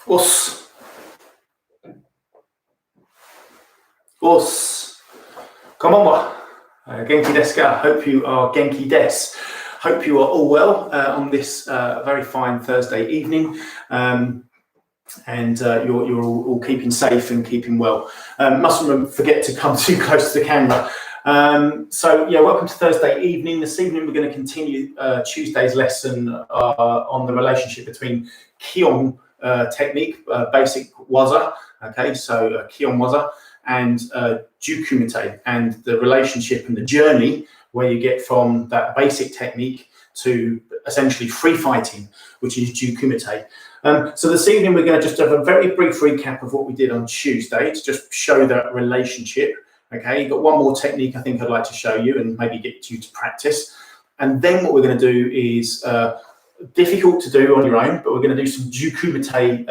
Os. Os. Konbanwa. Genki desu ka? Hope you are genki desu. Hope you are all well on this very fine Thursday evening. And you're all keeping safe and keeping well. Mustn't forget to come too close to the camera. So yeah, welcome to Thursday evening. This evening we're going to continue Tuesday's lesson on the relationship between Kihon technique, basic waza, okay, so Kihon waza, and Jiyu Kumite, and the relationship and the journey where you get from that basic technique to essentially free fighting, which is Jiyu Kumite. So this evening we're going to just have a very brief recap of what we did on Tuesday to just show that relationship. Okay, got one more technique I think I'd like to show you and maybe get you to practice. And then what we're going to do is difficult to do on your own, but we're going to do some Jiyu Kumite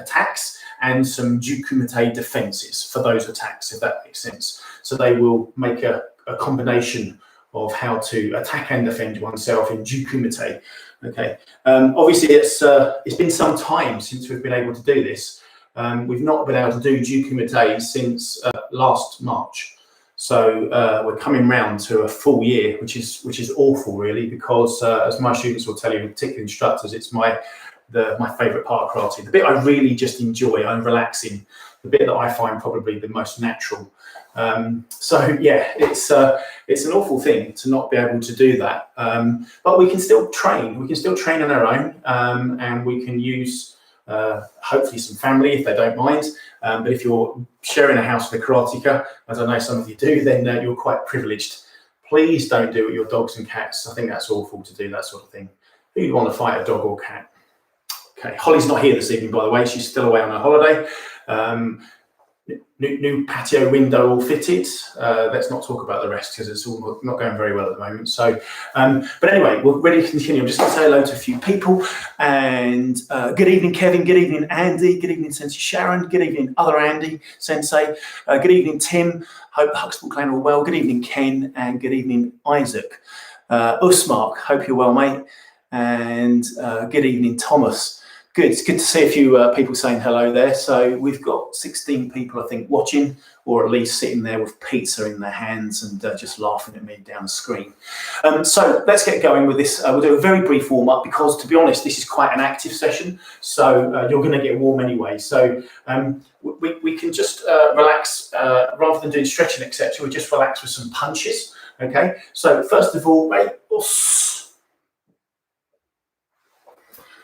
attacks and some Jiyu Kumite defenses for those attacks, if that makes sense. So they will make a combination of how to attack and defend oneself in Jiyu Kumite. Okay, obviously it's been some time since we've been able to do this. We've not been able to do Jiyu Kumite since last March. So we're coming round to a full year, which is awful really, because as my students will tell you, particularly instructors, it's my favourite part of karate. The bit I really just enjoy, I'm relaxing, the bit that I find probably the most natural. So yeah, it's an awful thing to not be able to do that. But we can still train. We can still train on our own, and we can use hopefully some family if they don't mind. But if you're sharing a house with a karateka, as I know some of you do, then you're quite privileged. Please don't do it with your dogs and cats. I think that's awful to do that sort of thing. Who'd want to fight a dog or cat? Okay, Holly's not here this evening, by the way. She's still away on her holiday. New patio window all fitted. Let's not talk about the rest because it's all not going very well at the moment. So, but anyway, we're ready to continue. I'm just going to say hello to a few people. And good evening, Kevin. Good evening, Andy. Good evening, Sensei Sharon. Good evening, other Andy, Sensei. Good evening, Tim. Hope Huxtable Clan are well. Good evening, Ken. And good evening, Isaac. Usmark, hope you're well, mate. And good evening, Thomas. Good. It's good to see a few people saying hello there. So we've got 16 people, I think, watching, or at least sitting there with pizza in their hands and just laughing at me down the screen. So let's get going with this. We'll do a very brief warm-up because, to be honest, this is quite an active session. So you're going to get warm anyway. So we can just relax rather than doing stretching, etc. We just relax with some punches. Okay. So first of all, right.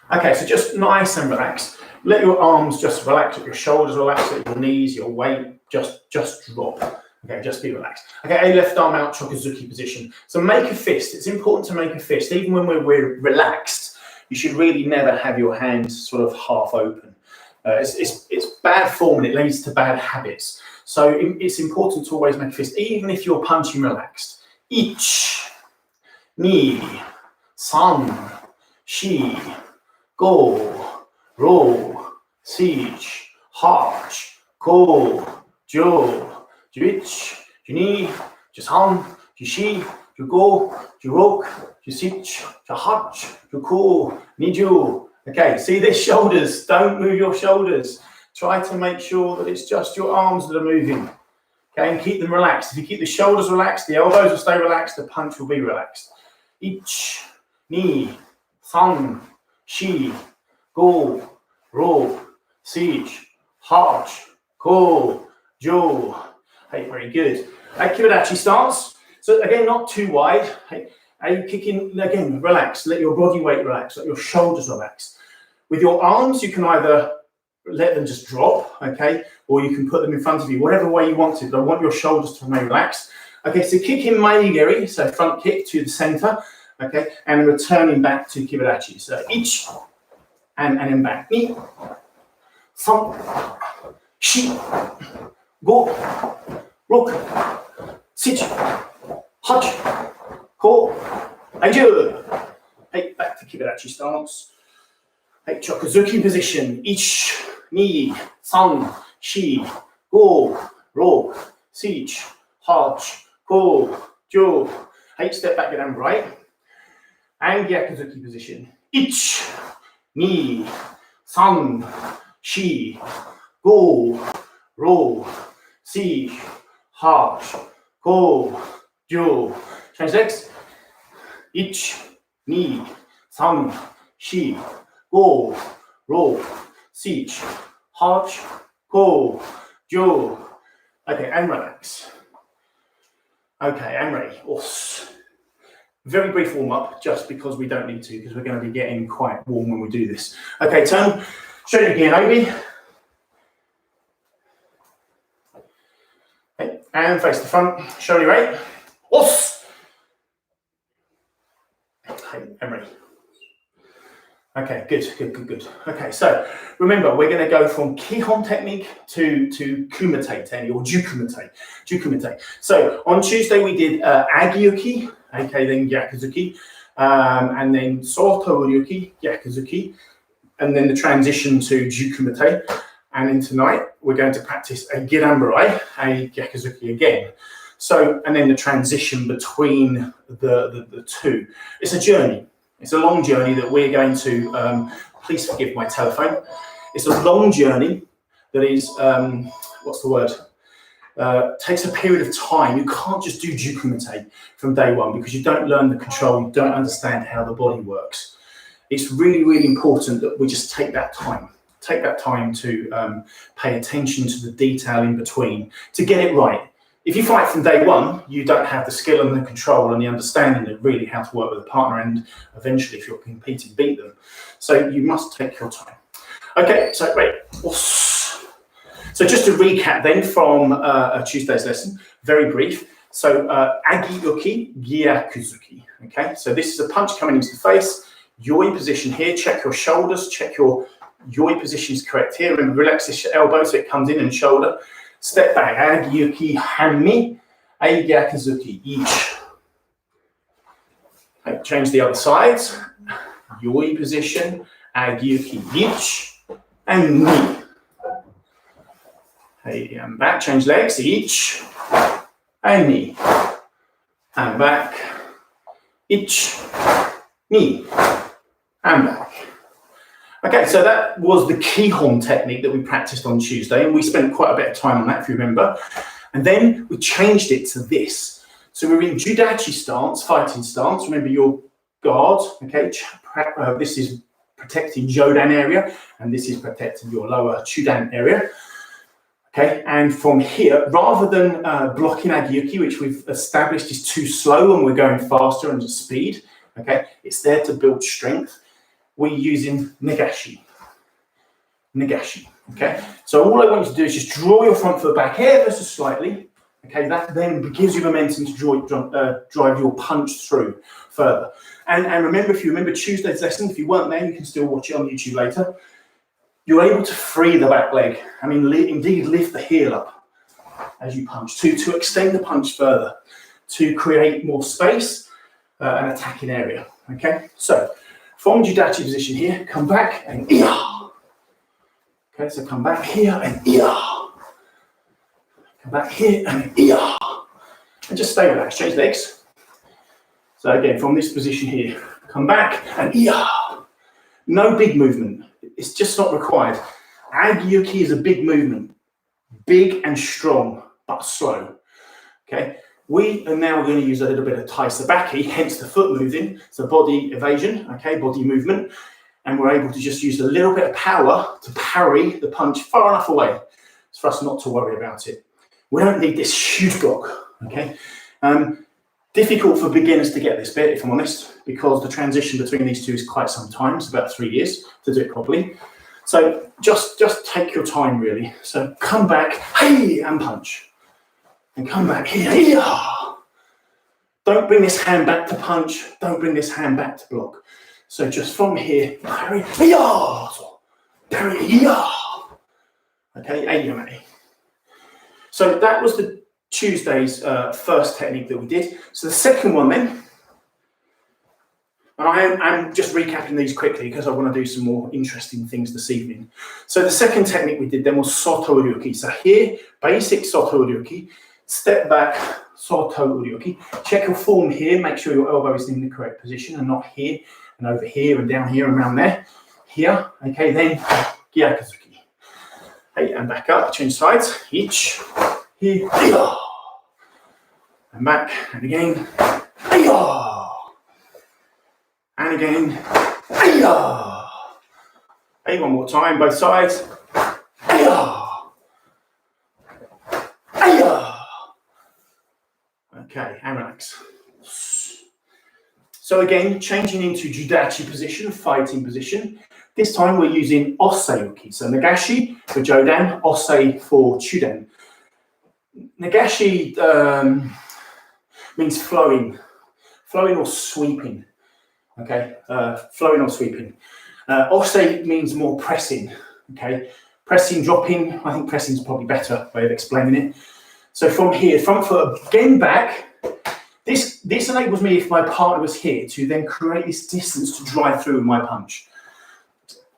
Okay, so just nice and relaxed. Let your arms just relax, let your shoulders relax, let your knees, your weight just drop. Okay, just be relaxed. Okay, a left arm out, Shotokan position. So make a fist. It's important to make a fist. Even when we're relaxed, you should really never have your hands sort of half open. It's bad form and it leads to bad habits. So it's important to always make a fist, even if you're punching relaxed. Ich, ni, san, shi, go, ro, siege, harch, ko, jo, juich, juni, jusan, jushi, jugo, jurok, jusich, jaharch, juko, nijo. Okay, see this shoulders, don't move your shoulders. Try to make sure that it's just your arms that are moving. Okay, and keep them relaxed. If you keep the shoulders relaxed, the elbows will stay relaxed, the punch will be relaxed. Ich, ni, san, shi, go, ro, siege, harch, ko, jo. Hey, very good. Kibadachi stance. So again, not too wide. Hey, kicking, again, relax. Let your body weight relax. Let your shoulders relax. With your arms, you can either let them just drop, okay, or you can put them in front of you, whatever way you want to, but I want your shoulders to remain relaxed. Okay, so kick in maigeri, so front kick to the center. Okay, and returning back to Kibadachi. So ich and then back. Ni, san, shi, go, rok, sich, hach, ko, aiju. Hey, back to Kibadachi stance. Hey, Chokuzuki position. Ich, ni, san, shi, go, ro, sich, hach, ko, jo. Hey, step back and right. And Gyakuzuki position. Ich, ni, san, shi, go, ro, si, ha, go, jo. Change legs. 1, 2, 3, 4, 5, 6, 8, 9, 10. Okay, and relax. Okay, and ready. Os. Very brief warm up, just because we don't need to, because we're going to be getting quite warm when we do this. Okay, turn. Straight again, Obi. Okay, and face the front. Shoulder right. Os. Okay, and ready. Okay, good. Okay, so remember, we're going to go from Kihon technique to Kumite technique, or Jiyu Kumite. So on Tuesday we did Agi-uki, okay, then Gyaku-zuki, and then Soto-uki, Gyaku-zuki, and then the transition to Jiyu Kumite. And then tonight we're going to practice a Gedan-barai, a Gyaku-zuki again. So, and then the transition between the two. It's a journey. It's a long journey that we're going to, please forgive my telephone. It's a long journey that is, what's the word? Takes a period of time. You can't just do Jiyu Kumite from day one because you don't learn the control, you don't understand how the body works. It's really, really important that we just take that time. Take that time to pay attention to the detail in between to get it right. If you fight from day one, you don't have the skill and the control and the understanding of really how to work with a partner and eventually, if you're competing, beat them. So you must take your time. Okay, so wait. So just to recap then from Tuesday's lesson, very brief. So Agi-uki, Gyaku-zuki. Okay, so this is a punch coming into the face. Yoi position here. Check your shoulders. Check your yoi position is correct here. Remember, relax this elbow so it comes in and shoulder. Step back, Agi-uki, Hanmi, Gyaku-zuki, each. Okay, change the other sides. Yoi position, Agi-uki, each, and ni. Okay, and back, change legs, each, and ni. And back, each, ni, and back. Okay, so that was the Kihon technique that we practiced on Tuesday, and we spent quite a bit of time on that, if you remember. And then we changed it to this. So we're in Judachi stance, fighting stance. Remember your guard, okay? This is protecting Jodan area, and this is protecting your lower Chudan area. Okay, and from here, rather than blocking Agi-uki, which we've established is too slow and we're going faster and just speed, okay, it's there to build strength. We're using Negashi, okay? So all I want you to do is just draw your front foot back ever so slightly, okay? That then gives you momentum to drive your punch through further. And remember, if you remember Tuesday's lesson, if you weren't there, you can still watch it on YouTube later. You're able to free the back leg. I mean, indeed lift the heel up as you punch, to extend the punch further, to create more space and attacking area, okay? So, from Judachi position here, come back and iya. Okay, so come back here and iya. Come back here and iya. And just stay relaxed, change legs. So again, from this position here, come back and iya. No big movement, it's just not required. Agi-uki is a big movement, big and strong, but slow, okay? We are now going to use a little bit of tai sabaki, hence the foot moving, so body evasion, okay, body movement, and we're able to just use a little bit of power to parry the punch far enough away for us not to worry about it. We don't need this huge block, okay? Difficult for beginners to get this bit, if I'm honest, because the transition between these two is quite some time, it's about 3 years to do it properly. So just take your time, really. So come back, hey, and punch. And come back here, here. Don't bring this hand back to punch. Don't bring this hand back to block. So just from here, parry, here. Parry, here. Okay, ayamane. So that was the Tuesday's first technique that we did. So the second one then, and I'm just recapping these quickly because I want to do some more interesting things this evening. So the second technique we did then was Soto-uki. So here, basic Soto-uki. Step back, Soto-uki. Check your form here. Make sure your elbow is in the correct position and not here and over here and down here and around there. Here, okay, then Gyaku-zuki. Hey, and back up, change sides. Each, here, hey-ya. And back, and again, hey-ya. And again, hey-ya. Hey, one more time, both sides. Hey-ya. Hey-ya. Okay, and relax. So again, changing into Judachi position, fighting position. This time we're using Osei-uki. So Nagashi for Jodan, Osei for Chuden. Nagashi means flowing or sweeping. Okay, flowing or sweeping. Osei means more pressing. Okay, pressing, dropping. I think pressing is probably a better way of explaining it. So from here, front foot again back. This enables me, if my partner was here, to then create this distance to drive through with my punch.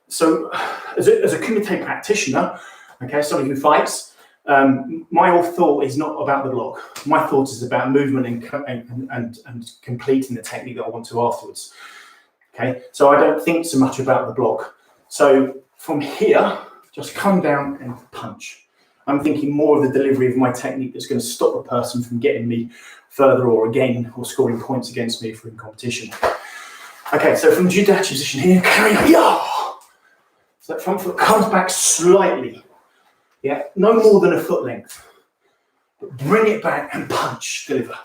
So as a Kumite practitioner, okay, somebody who fights, my whole thought is not about the block. My thought is about movement and completing the technique that I want to afterwards. Okay, so I don't think so much about the block. So from here, just come down and punch. I'm thinking more of the delivery of my technique that's going to stop a person from getting me further or scoring points against me in competition. Okay, so from Judachi position here, carry on. Yeah. So that front foot comes back slightly. Yeah, no more than a foot length. But bring it back and punch, deliver.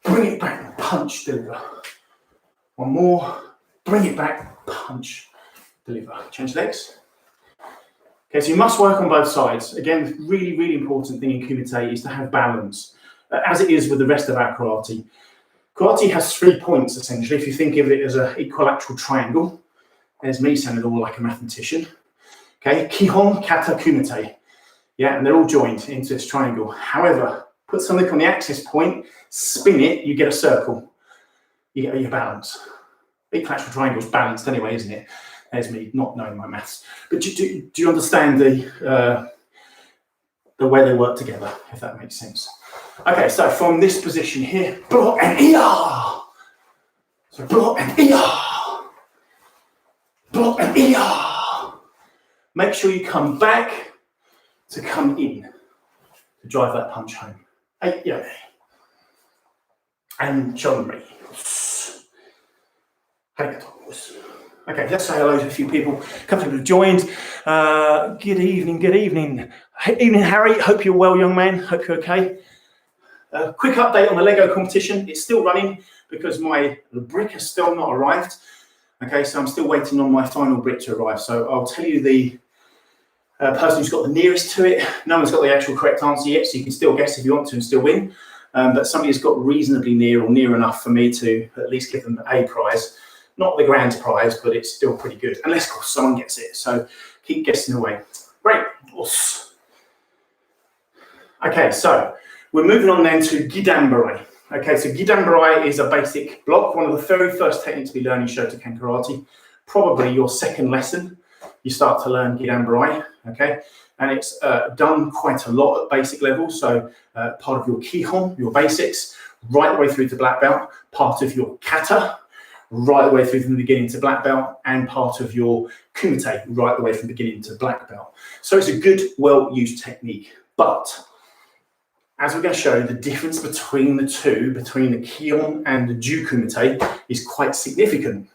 Bring it back and punch, deliver. One more. Bring it back, punch, deliver. Change legs. Okay, so you must work on both sides. Again, really, really important thing in Kumite is to have balance, as it is with the rest of our karate. Karate has 3 points, essentially, if you think of it as an equilateral triangle. There's me sounding all like a mathematician. Okay, Kihon, Kata, Kumite. Yeah, and they're all joined into this triangle. However, put something on the axis point, spin it, you get a circle. You get your balance. Equilateral triangle is balanced anyway, isn't it? There's me not knowing my maths. But do you understand the way they work together, if that makes sense? Okay, so from this position here, block and iya. So block and iya. Block and iya. Make sure you come back to come in to drive that punch home. Yeah. And shoulder. Okay, let's say hello to a few people. A couple of people have joined. Good evening, good evening. Evening, Harry. Hope you're well, young man. Hope you're okay. Quick update on the Lego competition. It's still running because the brick has still not arrived. Okay, so I'm still waiting on my final brick to arrive. So I'll tell you the person who's got the nearest to it. No one's got the actual correct answer yet, so you can still guess if you want to and still win. But somebody has got reasonably near or near enough for me to at least give them a prize. Not the grand prize, but it's still pretty good. Unless, of course, someone gets it. So keep guessing away. Great. Okay, so we're moving on then to Gedan-barai. Okay, so Gedan-barai is a basic block, one of the very first techniques we learn in Shotokan karate. Probably your second lesson, you start to learn Gedan-barai. Okay, and it's done quite a lot at basic level. So part of your Kihon, your basics, right the way through to black belt, part of your kata, right the way through from the beginning to black belt, and part of your kumite, right the way from beginning to black belt. So it's a good, well-used technique. But as we're going to show, the difference between the two, between the Kihon and the Jiyu Kumite, is quite significant.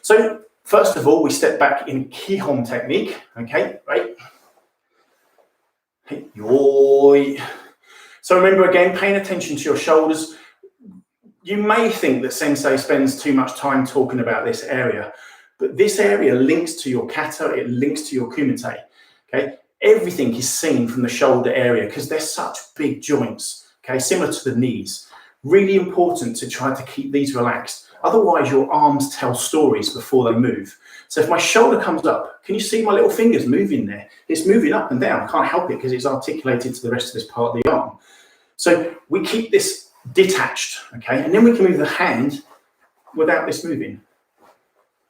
So first of all, we step back in Kihon technique. Okay, right. Hey, yoi. So remember again, paying attention to your shoulders. You may think that Sensei spends too much time talking about this area, but this area links to your kata, it links to your kumite. Okay, everything is seen from the shoulder area because they're such big joints. Okay, similar to the knees. Really important to try to keep these relaxed. Otherwise, your arms tell stories before they move. So if my shoulder comes up, can you see my little fingers moving there? It's moving up and down. I can't help it because it's articulated to the rest of this part of the arm. So we keep this detached, okay? And then we can move the hand without this moving.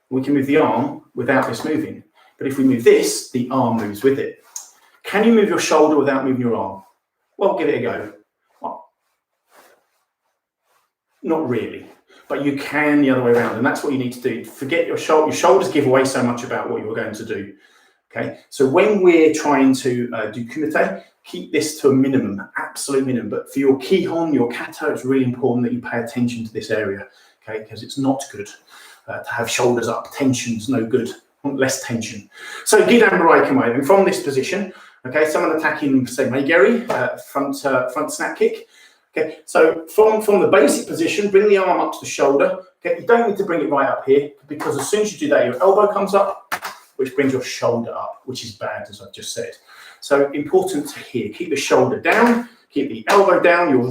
We can move the arm without this moving. But if we move this, the arm moves with it. Can you move your shoulder without moving your arm? Well, give it a go. Well, not really, but you can the other way around, and that's what you need to do. Forget your shoulder. Your shoulders give away so much about what you're going to do. Okay, so when we're trying to do kumite, keep this to a minimum, absolute minimum. But for your Kihon, your kata, it's really important that you pay attention to this area, okay, because it's not good to have shoulders up. Tension's no good, less tension. So Gedan-barai kamae, and from this position, okay, someone attacking, say, Meigeri, front snap kick. Okay, so from the basic position, bring the arm up to the shoulder. Okay, you don't need to bring it right up here, because as soon as you do that, your elbow comes up, which brings your shoulder up, which is bad, as I've just said. So important to here, keep the shoulder down, keep the elbow down, your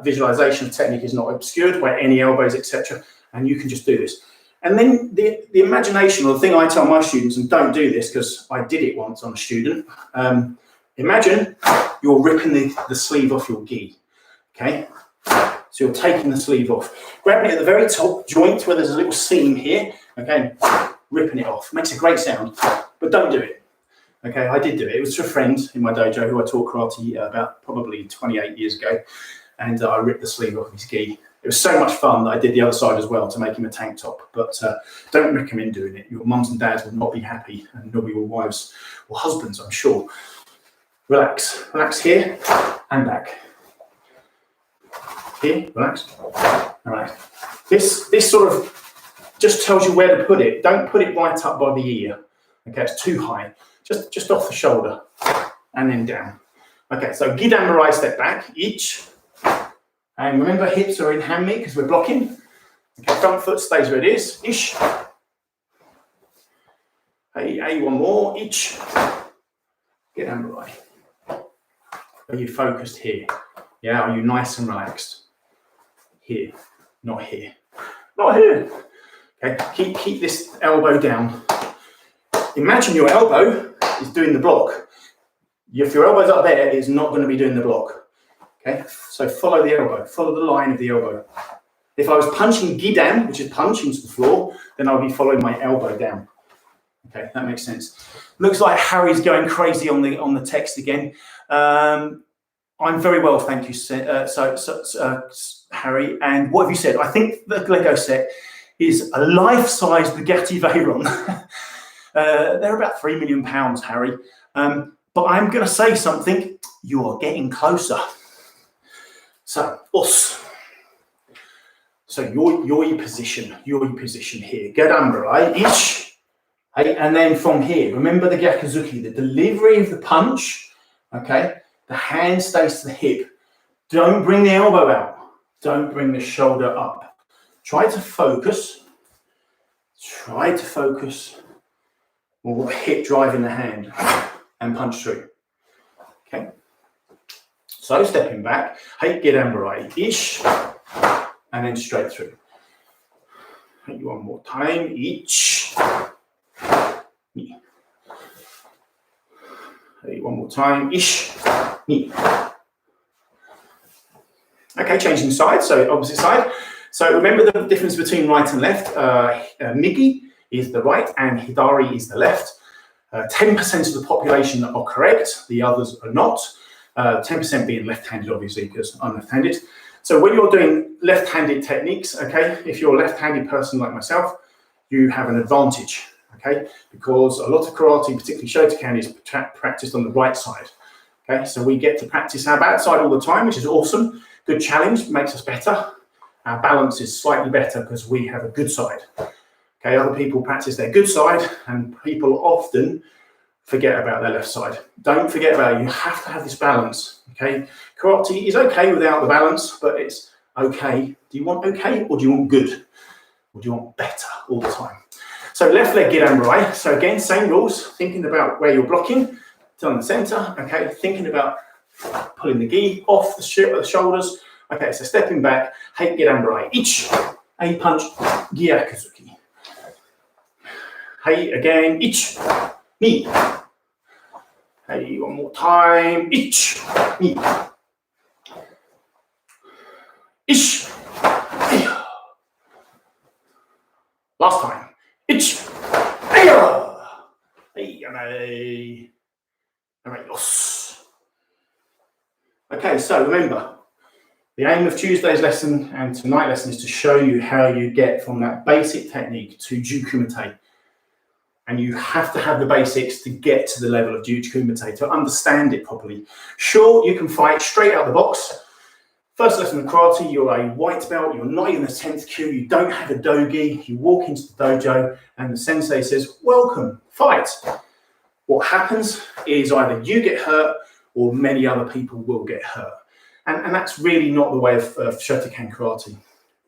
visualization of technique is not obscured by any elbows, etc. And you can just do this. And then the imagination, or the thing I tell my students, and don't do this because I did it once on a student, imagine you're ripping the sleeve off your gi, okay? So you're taking the sleeve off. Grabbing it at the very top joint where there's a little seam here, okay? Ripping it off. Makes a great sound, but don't do it. Okay, I did do it. It was to a friend in my dojo who I taught karate about probably 28 years ago, and I ripped the sleeve off his gi. It was so much fun that I did the other side as well to make him a tank top, but don't recommend doing it. Your mums and dads will not be happy, and nor will your wives or husbands, I'm sure. Relax. Relax here and back. Here, relax. All right. This sort of just tells you where to put it. Don't put it right up by the ear. Okay, it's too high. Just off the shoulder and then down. Okay, so Gedan-barai, step back, each. And remember, hips are in hand meet because we're blocking. Okay, front foot stays where it is, ish. Hey, one more, each. Gedan-barai. Are you focused here? Yeah, are you nice and relaxed? Here, not here. Not here. Okay, keep this elbow down. Imagine your elbow is doing the block. If your elbow's up there, it's not going to be doing the block. Okay, so follow the elbow, follow the line of the elbow. If I was punching Gidan, which is punch into the floor, then I'll be following my elbow down. Okay, that makes sense. Looks like Harry's going crazy on the text again. I'm very well, thank you, Harry. And what have you said? I think the Lego set is a life-size Bugatti Veyron. They're about £3 million, Harry. But I'm going to say something. You are getting closer. So, us. So your position here. Gedan-barai, ish. And then from here, remember the Gyakuzuki, the delivery of the punch. Okay, the hand stays to the hip. Don't bring the elbow out. Don't bring the shoulder up. Try to focus. On the hip driving the hand and punch through. Okay. So stepping back, hey, Gedan-barai, ish, and then straight through. Hey, one more time, each. Hey, one more time, ish, knee. Okay, changing sides, so opposite side. So remember the difference between right and left. Migi is the right and Hidari is the left. 10% of the population are correct, the others are not. 10% being left-handed, obviously, because I'm left-handed. So when you're doing left-handed techniques, okay, if you're a left-handed person like myself, you have an advantage, okay, because a lot of karate, particularly Shotokan, is practiced on the right side. Okay, so we get to practice our bad side all the time, which is awesome. Good challenge, makes us better. Our balance is slightly better because we have a good side. Okay, other people practice their good side, and people often forget about their left side. Don't forget about it. You have to have this balance. Okay, karate is okay without the balance, but it's okay. Do you want okay, or do you want good, or do you want better all the time? So left leg Gedan-barai. So again, same rules. Thinking about where you're blocking, turn the center. Okay, thinking about pulling the gi off the shoulders. Okay, so stepping back, hey, Gedan-barai, each, a punch, Gyakuzuki. Hey, again, each, knee. Hey, one more time, each, knee. Ish, hey. Last time, each, hey, hey, yes. Okay, so remember, the aim of Tuesday's lesson and tonight's lesson is to show you how you get from that basic technique to Jiyu Kumite. And you have to have the basics to get to the level of Jiyu Kumite, to understand it properly. Sure, you can fight straight out the box. First lesson in karate, you're a white belt, you're not even the 10th kyu, you don't have a dogi, you walk into the dojo and the sensei says, welcome, fight. What happens is either you get hurt or many other people will get hurt. And that's really not the way of Shotokan karate.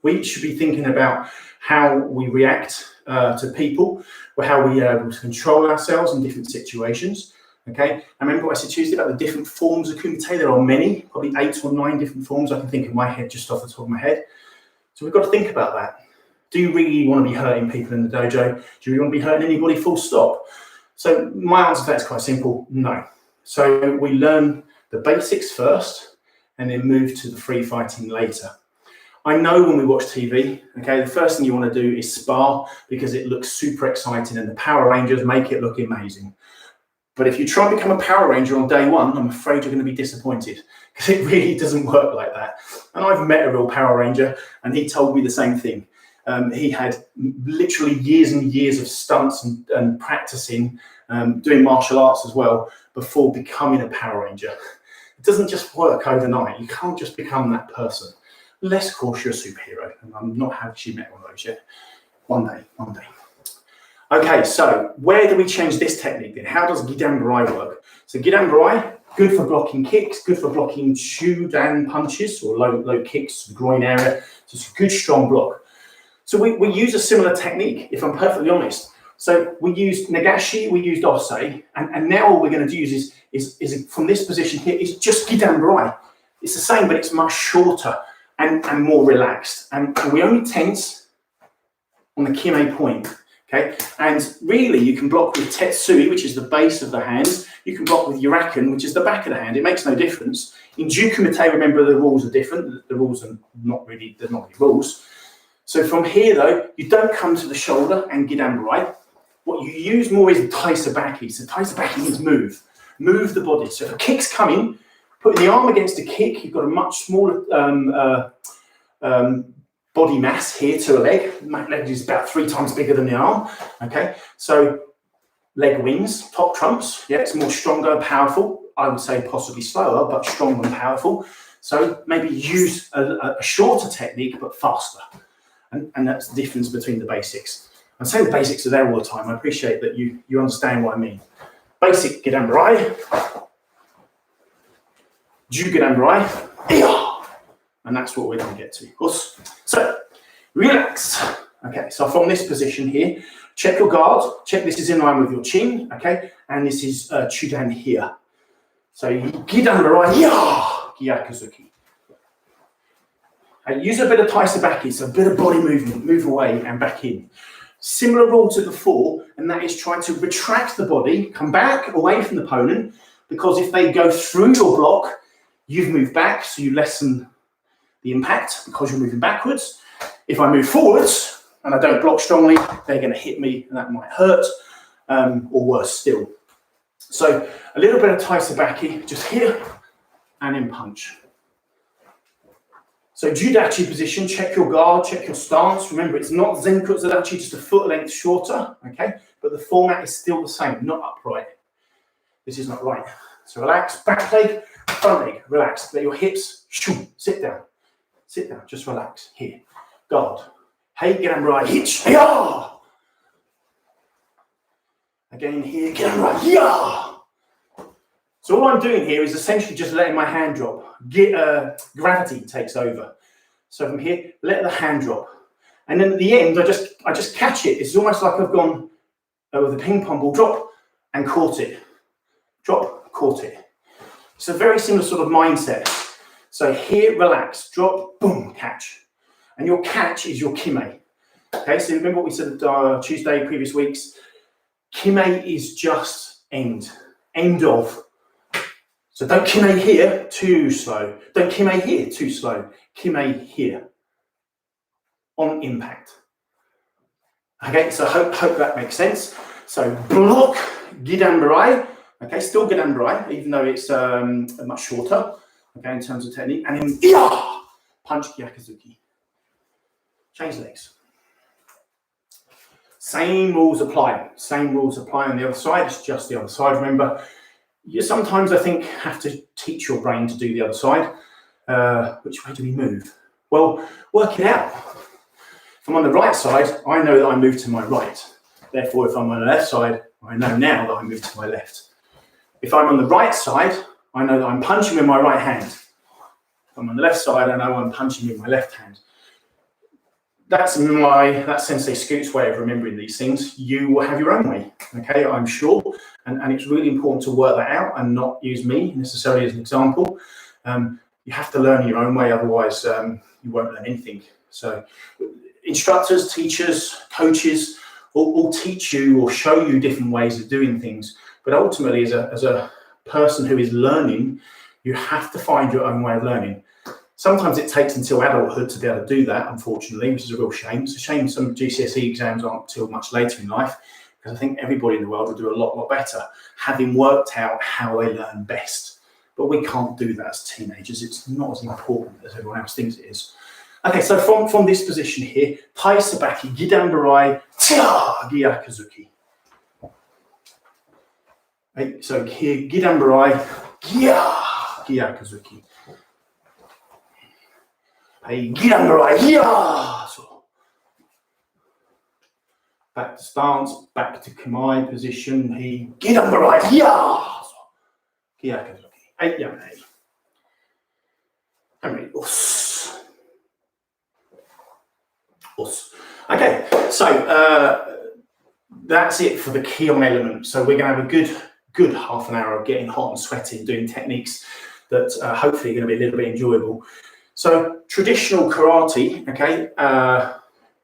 We should be thinking about how we react to people, or how we are able to control ourselves in different situations. Okay, I remember what I said Tuesday about the different forms of kumite. There are many, probably 8 or 9 different forms I can think of in my head, just off the top of my head. So we've got to think about that. Do you really want to be hurting people in the dojo? Do you really want to be hurting anybody, full stop? So my answer to that is quite simple, no. So we learn the basics first and then move to the free fighting later. I know when we watch TV, okay, the first thing you want to do is spar because it looks super exciting and the Power Rangers make it look amazing. But if you try and become a Power Ranger on day one, I'm afraid you're going to be disappointed because it really doesn't work like that. And I've met a real Power Ranger and he told me the same thing. He had literally years and years of stunts and practicing, doing martial arts as well, before becoming a Power Ranger. It doesn't just work overnight. You can't just become that person. Unless, of course, you're a superhero. And I'm not actually met one of those yet. One day. Okay, so where do we change this technique then? How does Gedan-barai work? So Gedan-barai, good for blocking kicks, good for blocking Shudan punches or low kicks to the groin area. So it's a good, strong block. So we use a similar technique, if I'm perfectly honest. So we used Nagashi, we used Asahi, and now all we're going to use is from this position here, is just Gedan-barai. It's the same, but it's much shorter and more relaxed. And we only tense on the kime point. Okay, and really you can block with tetsui, which is the base of the hand. You can block with yurakan, which is the back of the hand. It makes no difference. In Jiyu Kumite, remember the rules are different. The rules are not really rules. So from here though, you don't come to the shoulder and Gedan-barai. What you use more is taisabaki. So taisabaki means move the body. So if a kick's coming, putting the arm against a kick, you've got a much smaller body mass here to a leg. My leg is about 3 times bigger than the arm. Okay, so leg wings, top trumps. Yeah, it's more stronger and powerful. I would say possibly slower, but stronger and powerful. So maybe use a shorter technique, but faster. And that's the difference between the basics. I'm saying the basics are there all the time. I appreciate that you understand what I mean. Basic Gedan-barai. Jiyu Gedan-barai. And that's what we're going to get to. So, relax. Okay, so from this position here, check your guard. Check this is in line with your chin. Okay, and this is Chudan here. So, Gedan-barai, Gyakuzuki. Use a bit of taisabaki, so a bit of body movement, move away and back in. Similar rule to before, and that is try to retract the body, come back away from the opponent, because if they go through your block, you've moved back, so you lessen the impact because you're moving backwards. If I move forwards and I don't block strongly, they're going to hit me and that might hurt, or worse still. So a little bit of taisabaki just here and then punch. So Judachi position, check your guard, check your stance. Remember, it's not Zenkutsu-dachi, just a foot length shorter, okay? But the format is still the same, not upright. This is not right. So relax, back leg, front leg, relax. Let your hips, sit down. Sit down, just relax. Here, guard. Hey, Gedan-barai, hitch, yeah. Again here, Gedan-barai, yeah. So all I'm doing here is essentially just letting my hand drop. Gravity takes over. So from here, let the hand drop. And then at the end, I just catch it. It's almost like I've gone with a ping pong ball, drop and caught it. Drop, caught it. It's a very similar sort of mindset. So here, relax, drop, boom, catch. And your catch is your kime. Okay, so remember what we said Tuesday, previous weeks? Kime is just end of. So don't kime here, too slow. Don't kime here, too slow. Kime here, on impact. Okay, so hope that makes sense. So block, Gedan-barai. Okay, still Gedan-barai, even though it's much shorter. Okay, in terms of technique, and then punch Gyakuzuki. Change legs. Same rules apply. Same rules apply on the other side. It's just the other side. Remember, you sometimes, I think, have to teach your brain to do the other side. Which way do we move? Well, work it out. If I'm on the right side, I know that I move to my right. Therefore, if I'm on the left side, I know now that I move to my left. If I'm on the right side, I know that I'm punching with my right hand. If I'm on the left side, I know I'm punching with my left hand. That's Sensei Scoot's way of remembering these things. You will have your own way, okay, I'm sure. And it's really important to work that out and not use me necessarily as an example. You have to learn your own way, otherwise you won't learn anything. So instructors, teachers, coaches all teach you or show you different ways of doing things. But ultimately, as a person who is learning, you have to find your own way of learning. Sometimes it takes until adulthood to be able to do that, unfortunately, which is a real shame. It's a shame some GCSE exams aren't until much later in life, because I think everybody in the world will do a lot better, having worked out how they learn best. But we can't do that as teenagers. It's not as important as everyone else thinks it is. Okay, so from this position here, Tai Sabaki, Gedan-barai, Tia, Gyakuzuki. Right, so here, Gedan-barai, Gyakuzuki. Hey, Gedan-barai, so back to stance, back to Kamae position. He Gedan-barai, so Gyakuzuki. Hey, Yamei. Yamei, us. Okay, so that's it for the Kihon element. So we're going to have a good half an hour of getting hot and sweaty and doing techniques that hopefully are going to be a little bit enjoyable. So traditional karate, okay,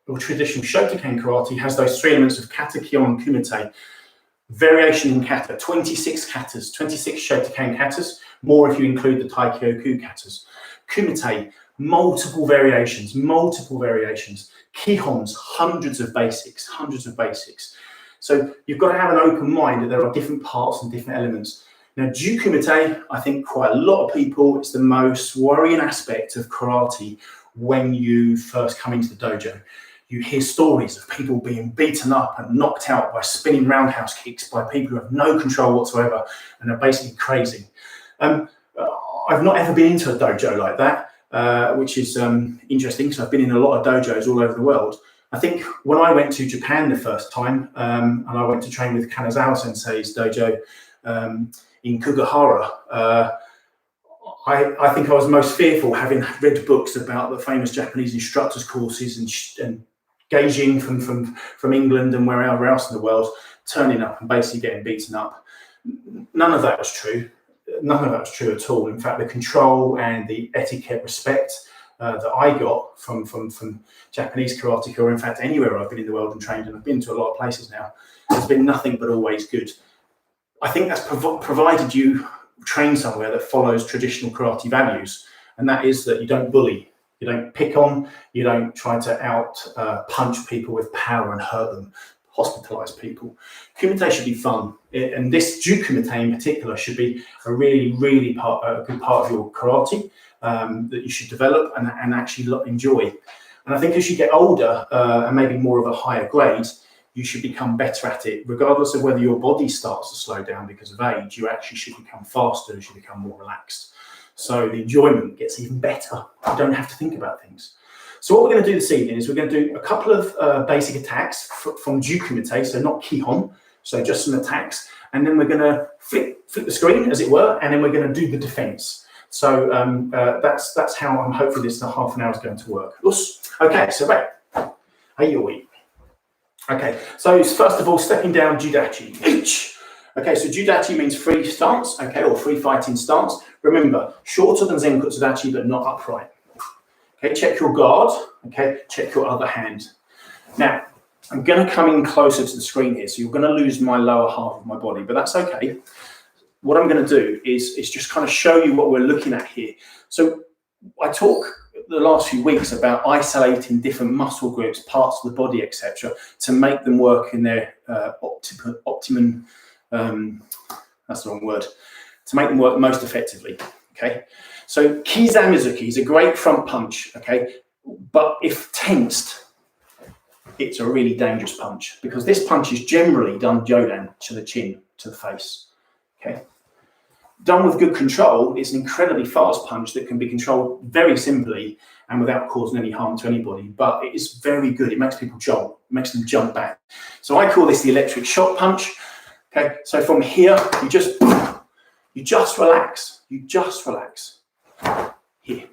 or traditional Shotokan karate has those three elements of kata, Kihon, kumite. Variation in kata, 26 katas, 26 Shotokan katas, more if you include the Taikyoku katas. Kumite, multiple variations. Kihons, hundreds of basics. So you've got to have an open mind that there are different parts and different elements. Now, Jiyu Kumite, I think quite a lot of people, it's the most worrying aspect of karate when you first come into the dojo. You hear stories of people being beaten up and knocked out by spinning roundhouse kicks by people who have no control whatsoever and are basically crazy. I've not ever been into a dojo like that, which is interesting because I've been in a lot of dojos all over the world. I think when I went to Japan the first time, and I went to train with Kanazawa Sensei's dojo in Kugahara, I think I was most fearful, having read books about the famous Japanese instructors courses and gauging from England and wherever else in the world, turning up and basically getting beaten up. None of that was true. None of that was true at all. In fact, the control and the etiquette, respect that I got from Japanese karate, or in fact anywhere I've been in the world and trained, and I've been to a lot of places now, has been nothing but always good. I think that's provided you train somewhere that follows traditional karate values, and that is that you don't bully, you don't pick on, you don't try to punch people with power and hurt them, hospitalize people. Kumite should be fun, and this Jiyu Kumite in particular should be a really good part of your karate that you should develop and actually enjoy. And I think as you get older and maybe more of a higher grade, you should become better at it, regardless of whether your body starts to slow down because of age. You actually should become faster as you become more relaxed. So the enjoyment gets even better. You don't have to think about things. So what we're going to do this evening is we're going to do a couple of basic attacks from Jiyu Kumite, so not Kihon, so just some attacks. And then we're going to flip the screen, as it were, and then we're going to do the defense. So that's how I'm hoping this half an hour is going to work. Okay, so right. Okay, so first of all, stepping down Judachi. Okay, so Judachi means free stance, okay, or free fighting stance. Remember, shorter than Zenkutsudachi, but not upright. Okay, check your guard, okay, check your other hand. Now, I'm going to come in closer to the screen here, so you're going to lose my lower half of my body, but that's okay. What I'm going to do is just kind of show you what we're looking at here. So I talk the last few weeks about isolating different muscle groups, parts of the body, etc., to make them work in their optimum, that's the wrong word, to make them work most effectively, okay? So Kizami-zuki is a great front punch, okay? But if tensed, it's a really dangerous punch because this punch is generally done Jodan to the chin, to the face. Okay. Done with good control, it's an incredibly fast punch that can be controlled very simply and without causing any harm to anybody, but it is very good. It makes people jump, it makes them jump back. So I call this the electric shock punch. Okay, so from here, you just relax. You just relax. Here,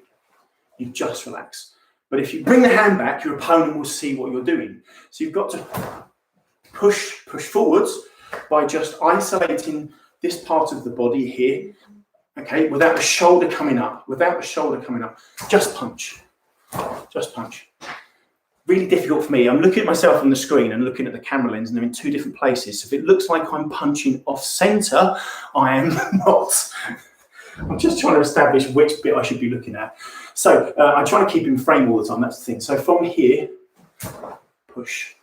you just relax. But if you bring the hand back, your opponent will see what you're doing. So you've got to push forwards by just isolating this part of the body here, okay, without the shoulder coming up, just punch, Really difficult for me. I'm looking at myself on the screen and looking at the camera lens and they're in two different places. So if it looks like I'm punching off center, I am not. I'm just trying to establish which bit I should be looking at. So I try to keep in frame all the time, that's the thing. So from here, push.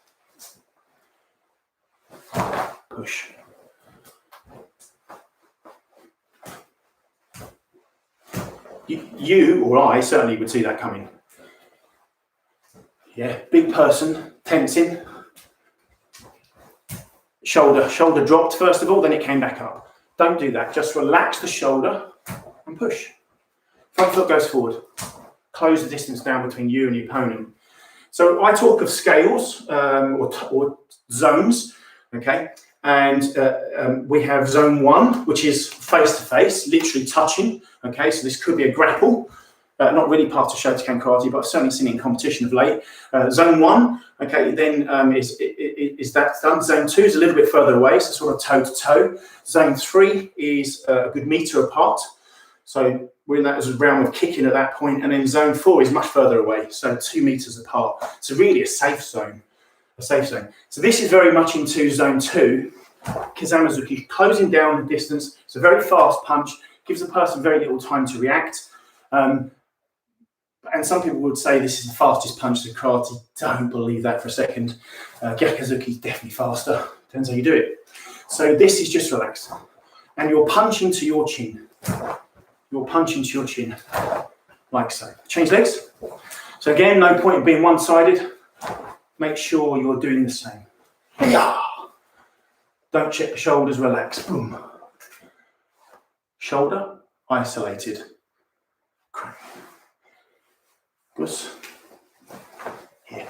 You or I certainly would see that coming. Yeah, big person, tensing. Shoulder dropped first of all, then it came back up. Don't do that. Just relax the shoulder and push. Front foot goes forward. Close the distance down between you and your opponent. So I talk of scales or zones, okay? And we have zone 1, which is face-to-face, literally touching. Okay, so this could be a grapple. Not really part of Shotokan karate, but I've certainly seen it in competition of late. Zone 1, okay, then is that done. Zone 2 is a little bit further away, so sort of toe-to-toe. Zone 3 is a good meter apart. So we're in that realm of kicking at that point. And then zone 4 is much further away, so 2 meters apart. So really a safe zone. So this is very much into zone 2. Kizami-zuki, closing down the distance. It's a very fast punch, gives the person very little time to react. And some people would say this is the fastest punch in karate. Don't believe that for a second. Gyakuzuki is definitely faster. Depends how you do it. So this is just relaxed. And you're punching to your chin. Like so. Change legs. So again, no point in being one-sided. Make sure you're doing the same. Don't check the shoulders, relax. Boom. Shoulder, isolated. Good. Here.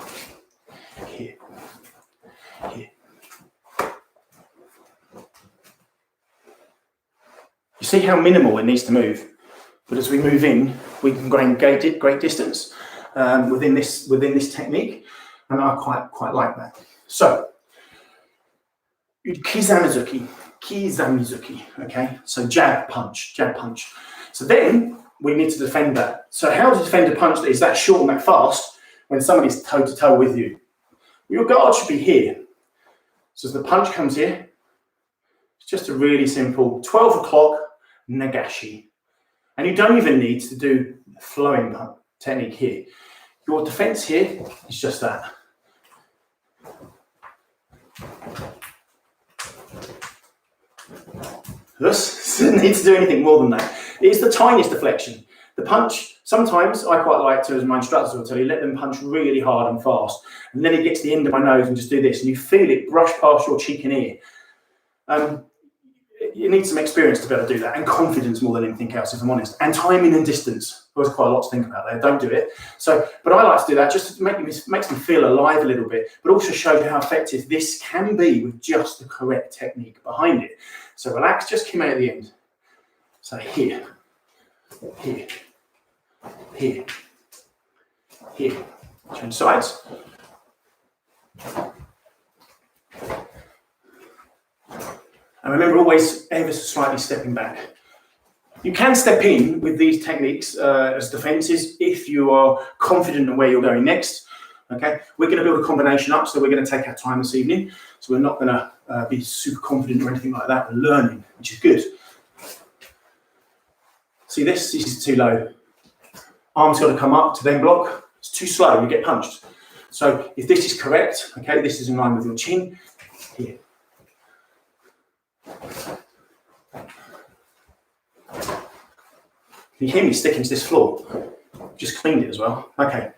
You see how minimal it needs to move, but as we move in, we can gain great distance within this technique, and I quite like that. So, Kizami-zuki, okay? So jab, punch. So then we need to defend that. So how to defend a punch that is that short and that fast when somebody's toe-to-toe with you? Your guard should be here. So as the punch comes here, it's just a really simple 12 o'clock nagashi. And you don't even need to do flowing technique here. Your defense here is just that. This doesn't need to do anything more than that. It's the tiniest deflection. The punch, sometimes I quite like to, as my instructors will tell you, let them punch really hard and fast. And then it gets to the end of my nose and just do this. And you feel it brush past your cheek and ear. You need some experience to be able to do that, and confidence more than anything else, if I'm honest. And timing and distance. There's quite a lot to think about there. Don't do it. So, but I like to do that just to makes me feel alive a little bit, but also show you how effective this can be with just the correct technique behind it. So relax, just come out at the end. So here. Change sides. And remember, always ever so slightly stepping back. You can step in with these techniques as defenses if you are confident in where you're going next. Okay, we're going to build a combination up, so we're going to take our time this evening. So we're not going to be super confident or anything like that. We're learning, which is good. See this? This is too low. Arms got to come up to then block. It's too slow, you get punched. So if this is correct, okay, this is in line with your chin. Here. Can you hear me sticking to this floor? Just cleaned it as well. Okay.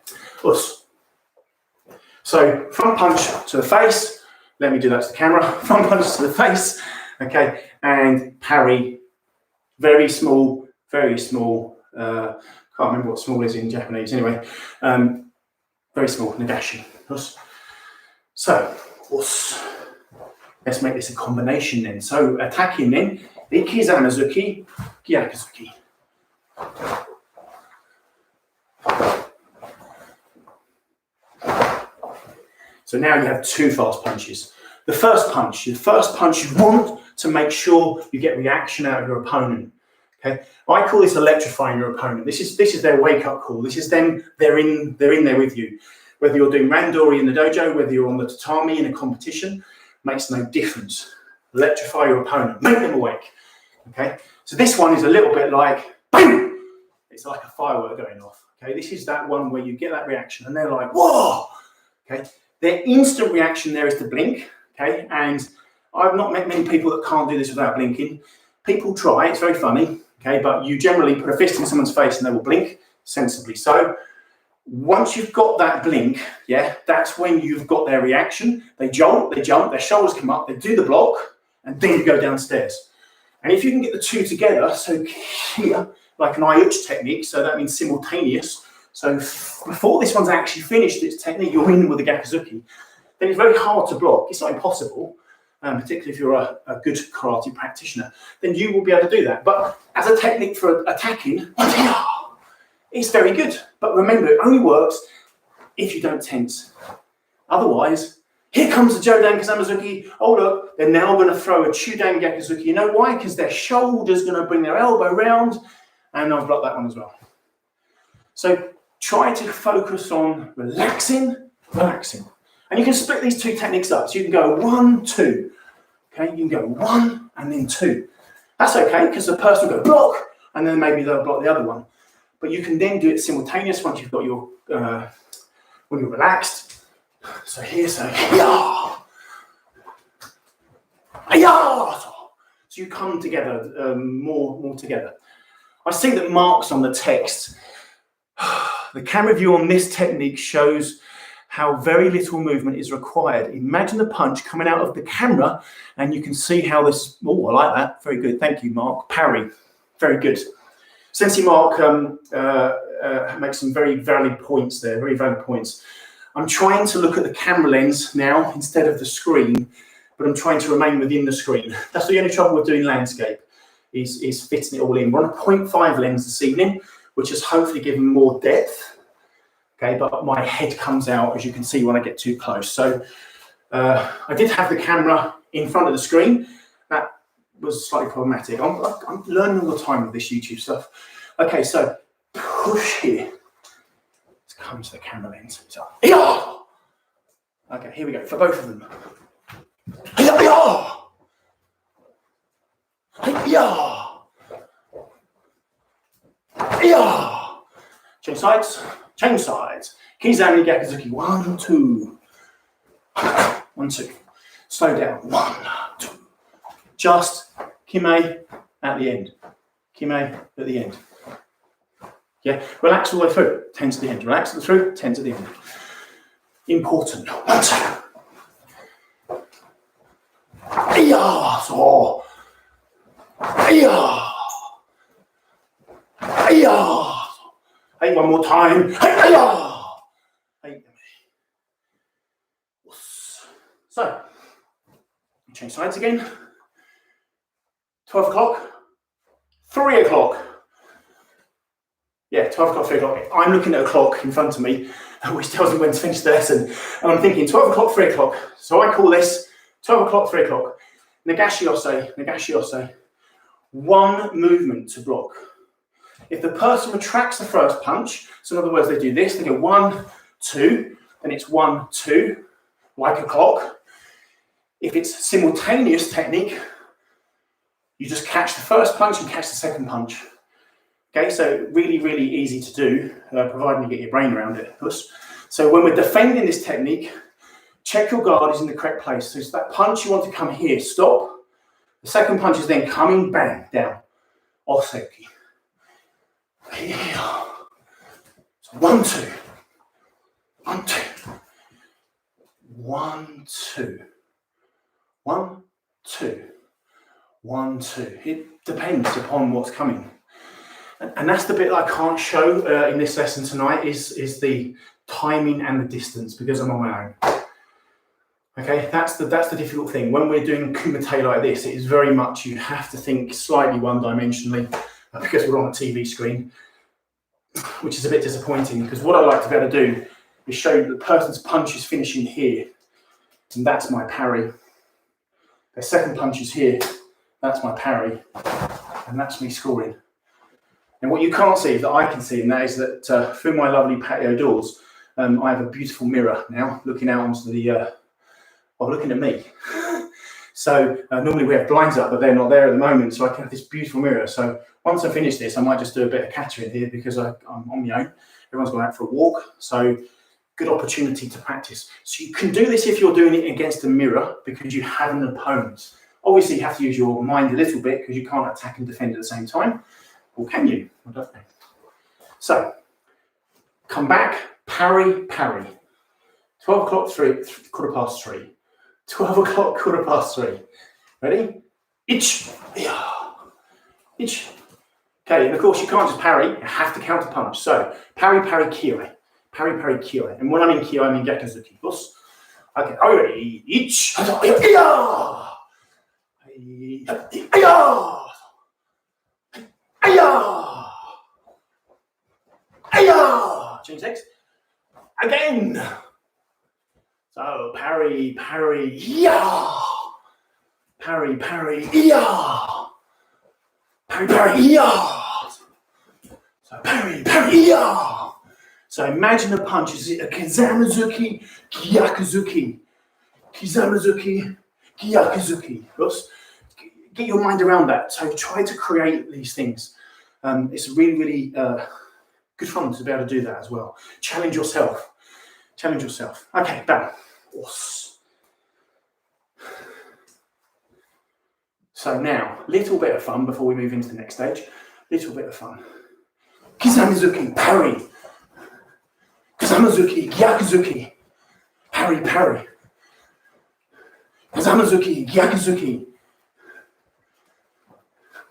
So So front punch to the face. Let me do that to the camera. Front punch to the face. Okay, and parry. Very small, very small. Can't remember what small is in Japanese. Anyway, very small. Nagashi. So let's make this a combination then. So attacking then, the Kizami-zuki, Gyakuzuki. So now you have two fast punches. The first punch you want to make sure you get reaction out of your opponent. Okay, I call this electrifying your opponent. This is their wake-up call. This is them. They're in there with you. Whether you're doing randori in the dojo, whether you're on the tatami in a competition, makes no difference. Electrify your opponent, make them awake. Okay, so this one is a little bit like, boom! It's like a firework going off. Okay, this is that one where you get that reaction and they're like, whoa! Okay, their instant reaction there is to blink. Okay, and I've not met many people that can't do this without blinking. People try, it's very funny. Okay, but you generally put a fist in someone's face and they will blink, sensibly so. Once you've got that blink, yeah, that's when you've got their reaction. They jolt, they jump, their shoulders come up, they do the block, and then you go downstairs. And if you can get the two together, so here, like an I-uch technique, so that means simultaneous. So before this one's actually finished its technique, you're in with the Gyakuzuki, then it's very hard to block. It's not impossible, particularly if you're a good karate practitioner, then you will be able to do that. But as a technique for attacking, it's very good. But remember, it only works if you don't tense. Otherwise, here comes the Jodan Kizami-zuki. Oh, look, they're now going to throw a Chudan Gyakuzuki. You know why? Because their shoulder's going to bring their elbow round, and I've blocked that one as well. So try to focus on relaxing. And you can split these two techniques up. So you can go 1, 2. Okay, you can go 1 and then 2. That's okay, because the person will go block, and then maybe they'll block the other one. But you can then do it simultaneous once you've got your, when you're relaxed. So here, so you come together, more together. I see that marks on the text. The camera view on this technique shows how very little movement is required. Imagine the punch coming out of the camera, and you can see how this, oh, I like that. Very good, thank you, Mark. Parry, very good. Sensei Mark makes some very valid points there, very valid points. I'm trying to look at the camera lens now instead of the screen, but I'm trying to remain within the screen. That's the only trouble with doing landscape, is fitting it all in. We're on a 0.5 lens this evening, which has hopefully given more depth. Okay, but my head comes out, as you can see, when I get too close. So I did have the camera in front of the screen. That was slightly problematic. I'm learning all the time with this YouTube stuff. Okay, so push here. Let's come to the camera lens. So, okay, here we go for both of them. Change sides. Change sides. Kizami Gyakuzuki. 1, 2. 1, 2. Slow down. 1, 2. Just kime at the end. Kime at the end. Yeah, relax all the way through. Tense at the end. Relax through. Tense at the end. Important. 1, 2. So. Hey, one more time. Hey. So, change sides again. 12 o'clock, 3 o'clock. Yeah, 12 o'clock, 3 o'clock. I'm looking at a clock in front of me, which tells me when to finish the lesson. And I'm thinking 12 o'clock, 3 o'clock. So I call this 12 o'clock, 3 o'clock. Nagashi ose. One movement to block. If the person retracts the first punch, so in other words, they do this, they go 1, 2, then it's 1, 2, like a clock. If it's simultaneous technique, you just catch the first punch and catch the second punch. Okay, so really, really easy to do, providing you get your brain around it. So when we're defending this technique, check your guard is in the correct place. So it's that punch you want to come here, stop. The second punch is then coming, bang, down. Oseki. So 1, 2. 1, 2. 1, 2. 1, 2. 1, 2. It depends upon what's coming. And that's the bit I can't show in this lesson tonight is the timing and the distance because I'm on my own. Okay, that's the difficult thing. When we're doing kumite like this, it is very much you have to think slightly one-dimensionally because we're on a TV screen, which is a bit disappointing because what I like to be able to do is show you the person's punch is finishing here, and that's my parry. Their second punch is here, that's my parry, and that's me scoring. And what you can't see that I can see, and that is that through my lovely patio doors, I have a beautiful mirror now looking out onto the, looking at me. So normally we have blinds up, but they're not there at the moment, so I can have this beautiful mirror. So once I finish this, I might just do a bit of catering here because I'm on my own. Everyone's gone out for a walk, so good opportunity to practice. So you can do this if you're doing it against a mirror because you have an opponent. Obviously, you have to use your mind a little bit because you can't attack and defend at the same time. Or can you? I don't know. So, come back, parry, parry. 12 o'clock, quarter past 3. 12 o'clock, quarter past 3. Ready? Ich, ich. Okay, and of course you can't just parry, you have to counter punch. So, parry, parry, kioi. Parry, parry, kioi. And when I'm in kioi, I'm in Gedan-barai. Yes? Okay, are you ready? Ich, change legs. Again. So parry, parry, yeah. Parry, parry, yeah. Parry, parry, yeah. So parry, parry, yeah. So imagine a punch. Is it a Kizami-zuki, Gyaku-zuki? Kizami-zuki, Gyaku-zuki. Yes? Get your mind around that. So try to create these things. It's really, really good fun to be able to do that as well. Challenge yourself. Challenge yourself. Okay, bam. So now, little bit of fun before we move into the next stage. Little bit of fun. Kizami-zuki, parry. Kizami-zuki, Gyaku-zuki. Parry, parry. Kizami-zuki, Gyaku-zuki.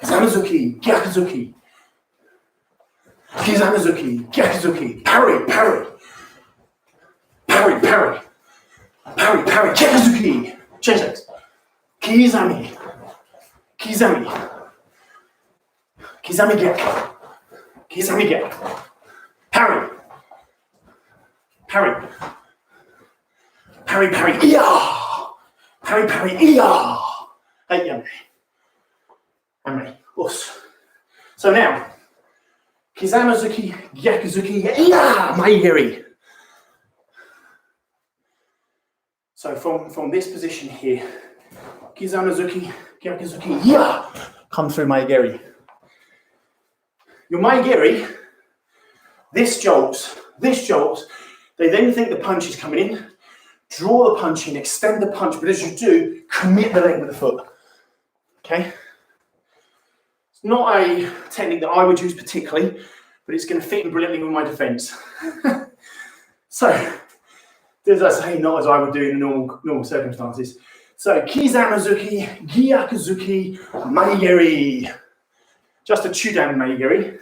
Kizami-zuki, Gyaku-zuki. Kizami-zuki, Gyaku-zuki. Parry, parry. Parry, parry. Parry, parry. Gyaku-zuki. Change legs. Kizami. Kizami. Kizami gyak. Kizami gyak. Parry. Parry. Parry, parry. Iya. Parry, parry. Iya. Hey, yummy. Yummy. So now, Kizami-zuki, Gyaku-zuki, iya, maigiri. So from this position here, Kizami-zuki, Gyaku-zuki, yeah, come through maigiri. Your maigiri, this jolts, they then think the punch is coming in, draw the punch in, extend the punch, but as you do, commit the leg with the foot. Okay? It's not a technique that I would use particularly, but it's going to fit in brilliantly with my defense. So, as I say, not as I would do in normal circumstances. So, Kizami-zuki, Gyaku-zuki, maigiri. Just a chudan maigiri.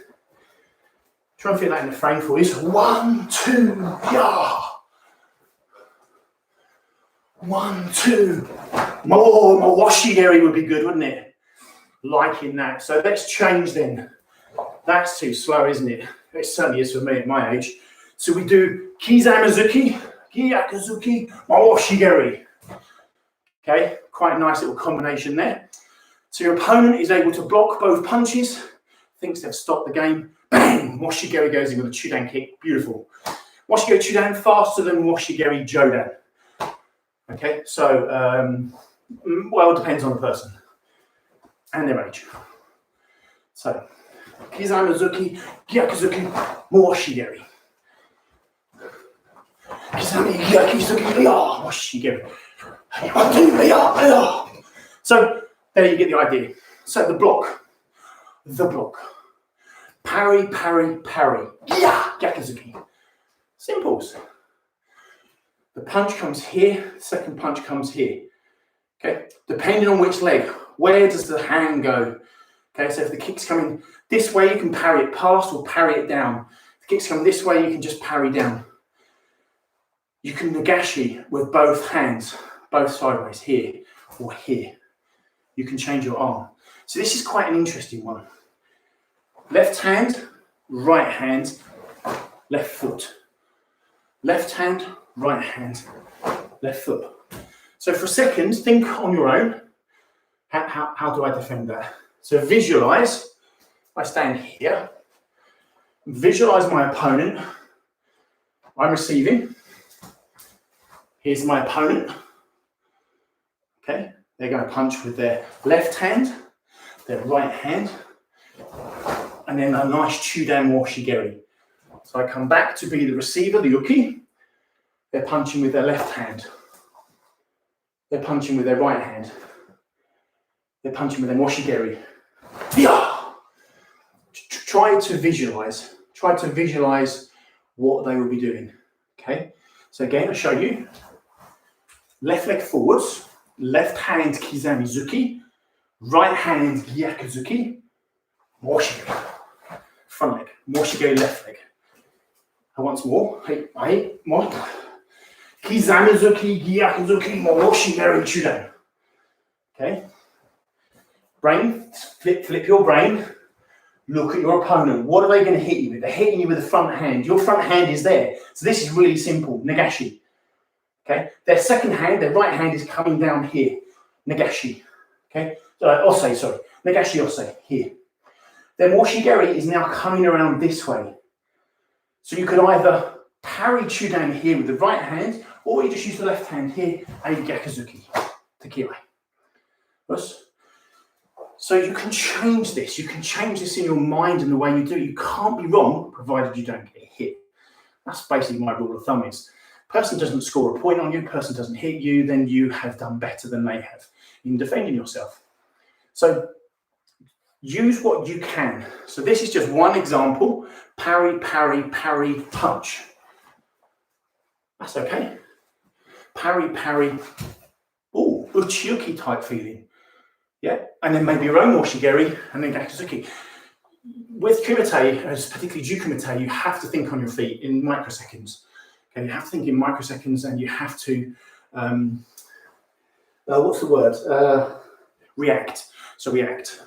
Try and fit that in the frame for you. So 1, 2, yeah. 1, 2. More washigiri would be good, wouldn't it? Liking that. So let's change then. That's too slow, isn't it? It certainly is for me at my age. So we do Kizami-zuki, Gyaku-zuki, washigiri. Okay, quite a nice little combination there. So your opponent is able to block both punches, thinks they've stopped the game. Bang! Washigiri goes in with a chudan kick. Beautiful. Washigiri chudan faster than washigiri jodan. Okay, so, well, it depends on the person and their age. So, Kizami-zuki, Gyaku-zuki, washigiri. Kizami, Gyaku-zuki, washigiri. So, there you get the idea. So, the block. Parry, parry, parry. Yeah, Gyaku-zuki. Simples. The punch comes here, the second punch comes here. Okay, depending on which leg, where does the hand go? Okay, so if the kick's coming this way, you can parry it past or parry it down. If the kick's coming this way, you can just parry down. You can nagashi with both hands, both sideways, here or here. You can change your arm. So this is quite an interesting one. Left hand, right hand, left foot. Left hand, right hand, left foot. So for a second, think on your own, how do I defend that? So visualize, I stand here, visualize my opponent, I'm receiving, here's my opponent, okay, they're going to punch with their left hand, their right hand, and then a nice chudan washigeri. So I come back to be the receiver, the uki, they're punching with their left hand, they're punching with their right hand, they're punching with their washigeri. Yeah. Try to visualize what they will be doing. Okay, so again, I'll show you. Left leg forwards, left hand Kizami-zuki, right hand Gyaku-zuki, washigeri. Front leg, washigeri left leg. And once more, hey, more. Kizami-zuki, Gyaku-zuki, washigeri chudan. Okay. Brain, flip your brain, look at your opponent. What are they going to hit you with? They're hitting you with the front hand. Your front hand is there. So this is really simple, nagashi. Okay, their second hand, their right hand is coming down here, nagashi. Okay, nagashi ose, here. Their washigeri is now coming around this way. So you could either parry chudan here with the right hand, or you just use the left hand here, a gyaku-zuki, tekirai. Yes. So you can change this. You can change this in your mind and the way you do it. You can't be wrong, provided you don't get hit. That's basically my rule of thumb is, person doesn't score a point on you, person doesn't hit you, then you have done better than they have in defending yourself. So use what you can. So this is just one example. Parry, parry, parry, punch. That's okay. Parry, parry. Oh, uchi-uki type feeling. Yeah, and then maybe your own washigeri and then gyaku-zuki. With kumite, particularly Jiyu Kumite, you have to think on your feet in microseconds. Okay, you have to think in microseconds, and you have to what's the word? React. So react.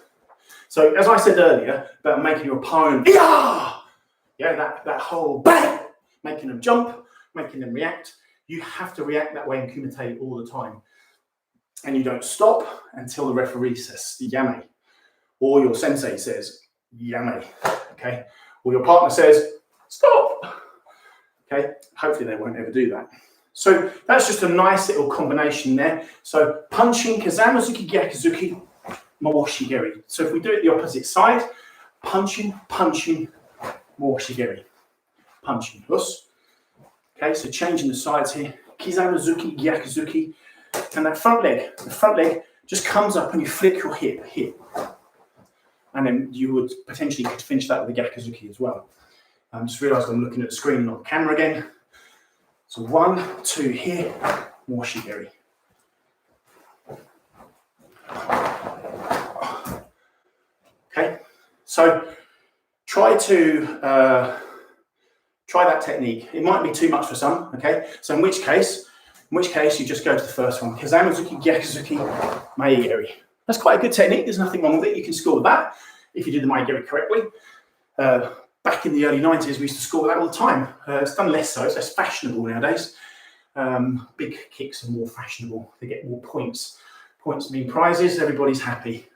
So as I said earlier about making your opponent, yeah, that whole bang, making them jump, making them react. You have to react that way in kumite all the time. And you don't stop until the referee says yame, or your sensei says yame, okay, or your partner says stop, okay. Hopefully they won't ever do that. So that's just a nice little combination there. So punching, Kizami-zuki, Gyaku-zuki, washigeri. So if we do it the opposite side, punching, punching, washigeri, punching, us. Okay, so changing the sides here, Kizami-zuki, Gyaku-zuki. And that front leg just comes up and you flick your hip here. And then you would potentially could finish that with a gyaku-zuki as well. Just realised I'm looking at the screen, not the camera again. So 1, 2 here, washigeri. Okay, so try that technique. It might be too much for some, okay? So in which case you just go to the first one. Kizami-zuki, Gyaku-zuki, maegeri. That's quite a good technique. There's nothing wrong with it. You can score with that if you do the maegeri correctly. Back in the early 90s, we used to score with that all the time. It's done less so. It's less fashionable nowadays. Big kicks are more fashionable. They get more points. Points mean prizes. Everybody's happy.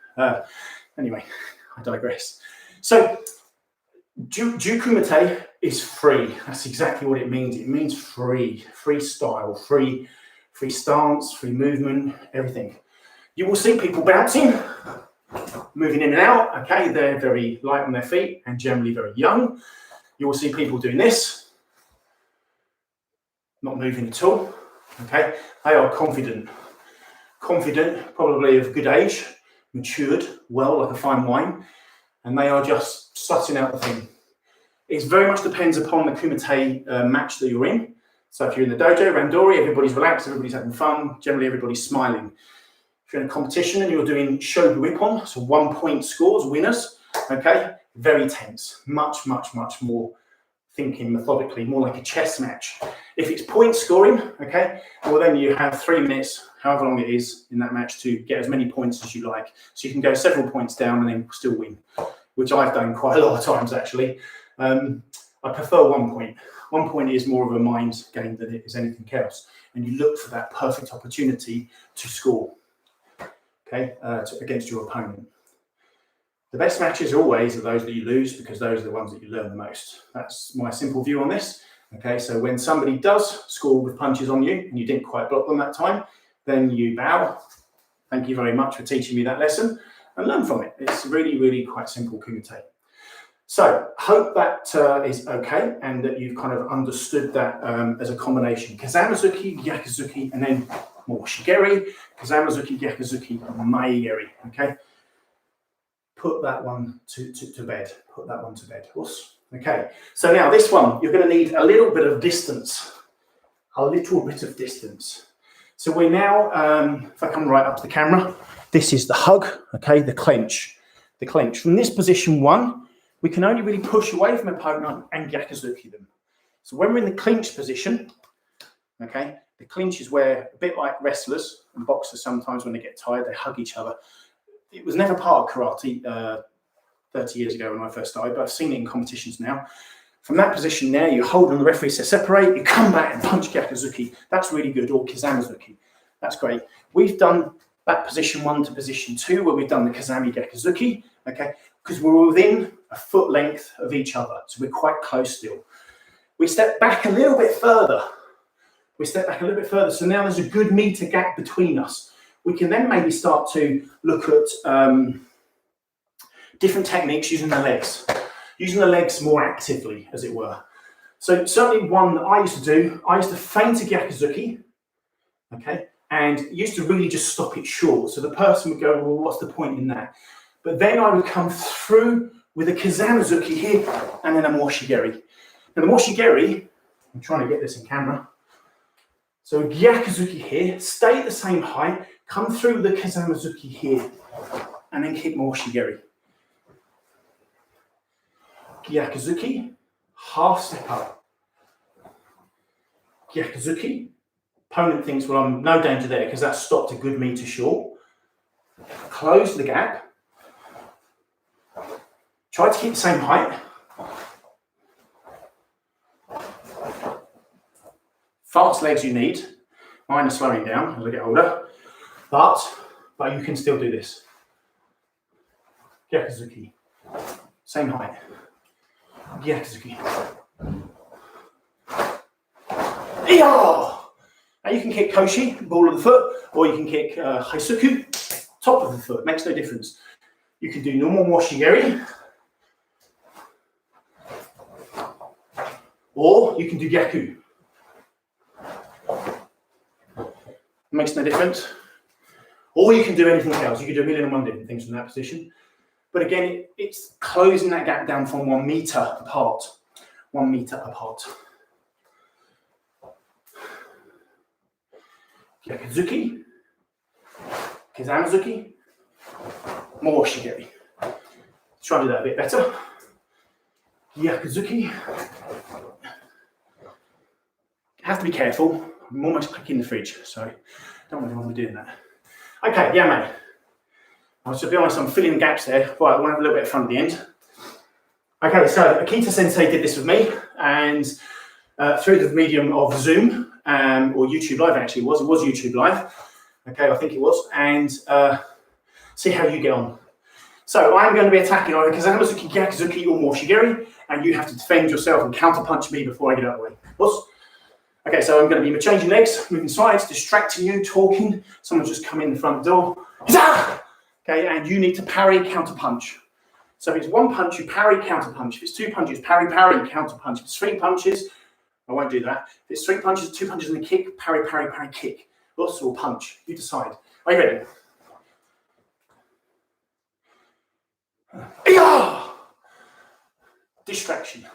Anyway, I digress. So Jiyu Kumite is free. That's exactly what it means. It means free, free style, free stance, free movement, everything. You will see people bouncing, moving in and out. Okay, they're very light on their feet and generally very young. You will see people doing this, not moving at all. Okay, they are confident, probably of good age, matured well like a fine wine, and they are just sussing out the thing. It very much depends upon the kumite match that you're in. So if you're in the dojo, randori, everybody's relaxed, everybody's having fun, generally everybody's smiling. If you're in a competition and you're doing shogu ippon, so 1 point scores, winners, okay, very tense, much more thinking methodically, more like a chess match. If it's point scoring, okay, well then you have 3 minutes, however long it is in that match, to get as many points as you like. So you can go several points down and then still win, which I've done quite a lot of times actually. I prefer 1 point. 1 point is more of a mind game than it is anything else. And you look for that perfect opportunity to score, okay, against your opponent. The best matches always are those that you lose, because those are the ones that you learn the most. That's my simple view on this. Okay, so when somebody does score with punches on you and you didn't quite block them that time, then you bow. Thank you very much for teaching me that lesson, and learn from it. It's really quite simple kumite. So hope that is okay, and that you've kind of understood that as a combination. Kizami-zuki, Gyakuzuki, and then more shigeri, Kizami-zuki, Gyakuzuki, maigeri, okay? Put that one to bed. Put that one to bed. Okay, so now this one, you're going to need a little bit of distance. A little bit of distance. So we're now, if I come right up to the camera, this is the hug, okay, the clench. The clench. From this position 1, we can only really push away from opponent and Gyakuzuki them. So when we're in the clinch position, okay, the clinch is where, a bit like wrestlers and boxers sometimes when they get tired, they hug each other. It was never part of karate 30 years ago when I first started, but I've seen it in competitions now. From that position there, you hold on, the referee says separate, you come back and punch Gyakuzuki. That's really good, or Kizami-zuki. That's great. We've done that position 1 to position 2, where we've done the Kizami-Gyakuzuki, okay, because we're within a foot length of each other, so we're quite close still. We step back a little bit further. So now there's a good meter gap between us. We can then maybe start to look at different techniques using the legs more actively, as it were. So certainly one that I used to do, I used to feint a Gyakuzuki, okay, and used to really just stop it short. So the person would go, well, what's the point in that? But then I would come through with a Kizami-zuki here, and then a moshigeri. Now the moshigeri, I'm trying to get this in camera. So Gyakuzuki here, stay the same height, come through the Kizami-zuki here, and then kick moshigeri. Gyakuzuki, half step up. Gyakuzuki, opponent thinks, well, I'm no danger there because that's stopped a good meter short. Close the gap. Try to keep the same height. Fast legs you need. Mine are slowing down as I get older, but you can still do this. Gyakuzuki, same height. Gyakuzuki. Now you can kick koshi, ball of the foot, or you can kick haisuku, top of the foot. Makes no difference. You can do normal moshigeri, or you can do gyaku. Makes no difference. Or you can do anything else. You can do a million and one different things from that position. But again, it's closing that gap down from 1 meter apart. 1 meter apart. Gyakuzuki, Kizami-zuki, moshigeri. Try to do that a bit better. Gyakuzuki. Have to be careful. I'm almost clicking the fridge, so don't really want to be doing that. Okay, yeah, mate. To be honest, I'm filling the gaps there. Right, I want to have a little bit of fun at the end. Okay, so Akita Sensei did this with me, and through the medium of Zoom, or YouTube Live actually, it was YouTube Live. Okay, I think it was, and see how you get on. So I'm going to be attacking either Kizami-zuki, Gyakuzuki, or moshigeri, and you have to defend yourself and counter-punch me before I get out of the way. What's? Okay, so I'm going to be changing legs, moving sides, distracting you, talking. Someone's just come in the front door. Okay, and you need to parry, counter punch. So if it's 1 punch, you parry, counter punch. If it's 2 punches, parry, counter punch. If it's 3 punches, I won't do that. If it's 3 punches, 2 punches and a kick, parry, kick. Also, or punch. You decide. Are you ready? Distraction.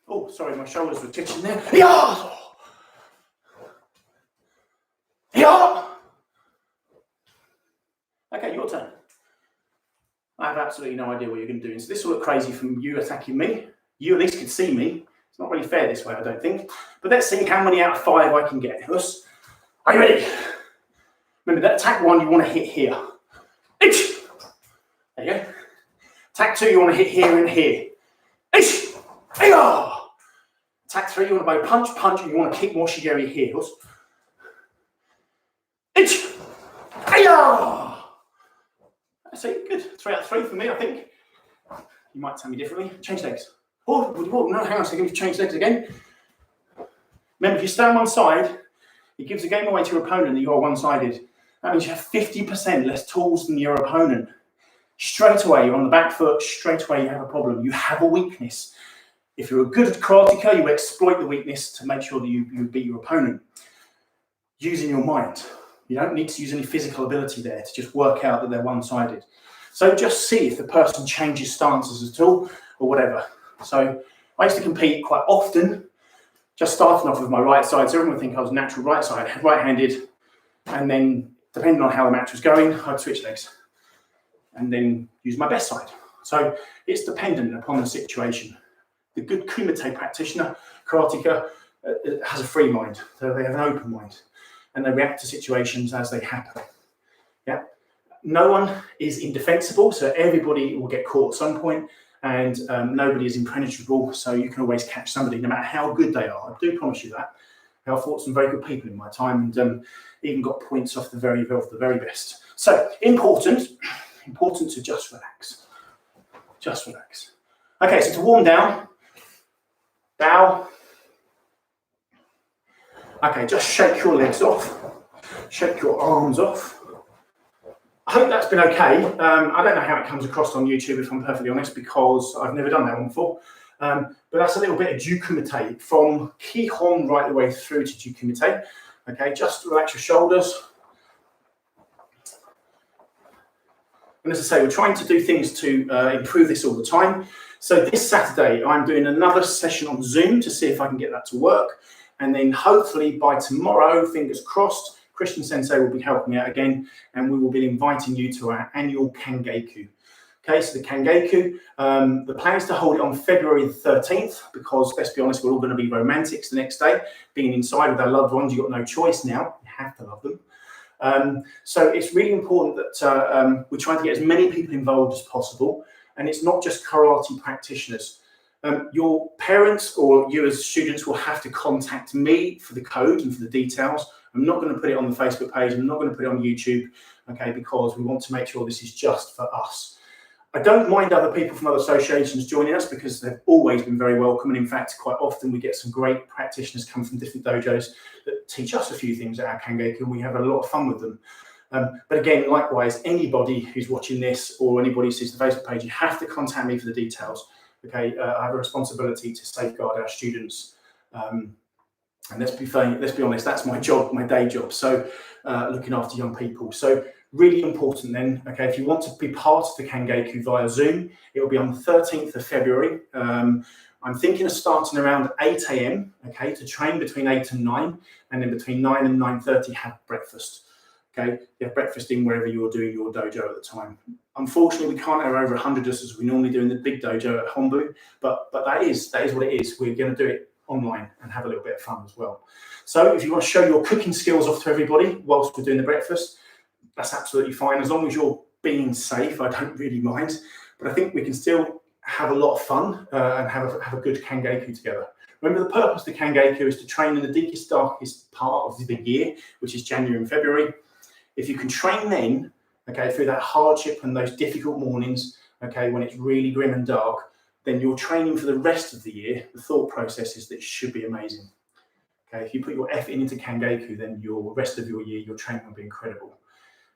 Oh, sorry, my shoulders were twitching there. Okay, your turn. I have absolutely no idea what you're going to do. So this will look crazy from you attacking me. You at least can see me. It's not really fair this way, I don't think. But let's see how many out of 5 I can get. Are you ready? Remember, that attack 1, you want to hit here. There you go. Attack 2, you want to hit here and here. Attack 3, you want to bow punch, and you want to kick more shigeri here. I see, good. 3 out of 3 for me, I think. You might tell me differently. Change legs. Oh, no, hang on a second. Change legs again. Remember, if you stay on one side, it gives the game away to your opponent that you are one-sided. That means you have 50% less tools than your opponent. Straight away, you're on the back foot. Straight away, you have a problem. You have a weakness. If you're a good karateka, you exploit the weakness to make sure that you beat your opponent. Using your mind. You don't need to use any physical ability there to just work out that they're one-sided. So just see if the person changes stances at all or whatever. So I used to compete quite often, just starting off with my right side. So everyone would think I was natural right-handed. And then depending on how the match was going, I'd switch legs and then use my best side. So it's dependent upon the situation. The good kumite practitioner, karateka, has a free mind. So they have an open mind. And they react to situations as they happen. Yeah. No one is indefensible, so everybody will get caught at some point, and nobody is impenetrable, so you can always catch somebody, no matter how good they are. I do promise you that. I've fought some very good people in my time, and even got points off the very best. So important to just relax. Just relax. Okay, so to warm down, bow. Okay, just shake your legs off, shake your arms off. I hope that's been okay. I don't know how it comes across on YouTube, if I'm perfectly honest, because I've never done that one before. But that's a little bit of Jiyu Kumite, from Kihon right the way through to Jiyu Kumite. Okay, just relax your shoulders. And as I say, we're trying to do things to improve this all the time. So this Saturday, I'm doing another session on Zoom to see if I can get that to work. And then hopefully by tomorrow, fingers crossed, Christian Sensei will be helping me out again, and we will be inviting you to our annual Kangeku. Okay, so the Kangeku, the plan is to hold it on February the 13th, because let's be honest, we're all going to be romantics the next day. Being inside with our loved ones, you've got no choice now. You have to love them. So it's really important that we're trying to get as many people involved as possible. And it's not just karate practitioners. Your parents or you as students will have to contact me for the code and for the details. I'm not going to put it on the Facebook page. I'm not going to put it on YouTube, okay, because we want to make sure this is just for us. I don't mind other people from other associations joining us, because they've always been very welcome. And in fact, quite often we get some great practitioners come from different dojos that teach us a few things at our Kangeku, and we have a lot of fun with them. But again, likewise, anybody who's watching this or anybody who sees the Facebook page, you have to contact me for the details. Okay, I have a responsibility to safeguard our students. And let's be honest, that's my job, my day job. So looking after young people. So really important then, okay, if you want to be part of the Kangeku via Zoom, it will be on the 13th of February. I'm thinking of starting around 8 AM, okay, to train between 8 and 9, and then between 9 and 9:30 have breakfast. Okay, you have breakfast in wherever you're doing your dojo at the time. Unfortunately, we can't have over 100 as we normally do in the big dojo at Hombu, but that is what it is. We're going to do it online and have a little bit of fun as well. So if you want to show your cooking skills off to everybody whilst we're doing the breakfast, that's absolutely fine. As long as you're being safe, I don't really mind. But I think we can still have a lot of fun and have a good Kangeku together. Remember, the purpose of the Kangeku is to train in the deepest, darkest part of the year, which is January and February. If you can train then, okay, through that hardship and those difficult mornings, okay, when it's really grim and dark, then your training for the rest of the year, the thought process is that it should be amazing. Okay, if you put your effort into Kangeku, then your rest of your year, your training will be incredible.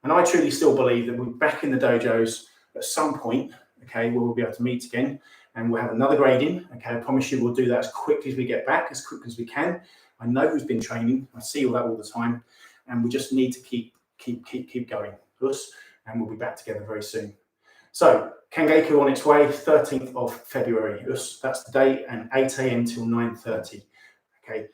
And I truly still believe that we're back in the dojos at some point, okay, where we'll be able to meet again, and we'll have another grading. Okay, I promise you we'll do that as quickly as we get back, as quick as we can. I know who's been training. I see all that all the time, and we just need to keep going. And we'll be back together very soon. So Kangeiku on its way, 13th of February. That's the date, and 8 a.m. till 9:30. Okay.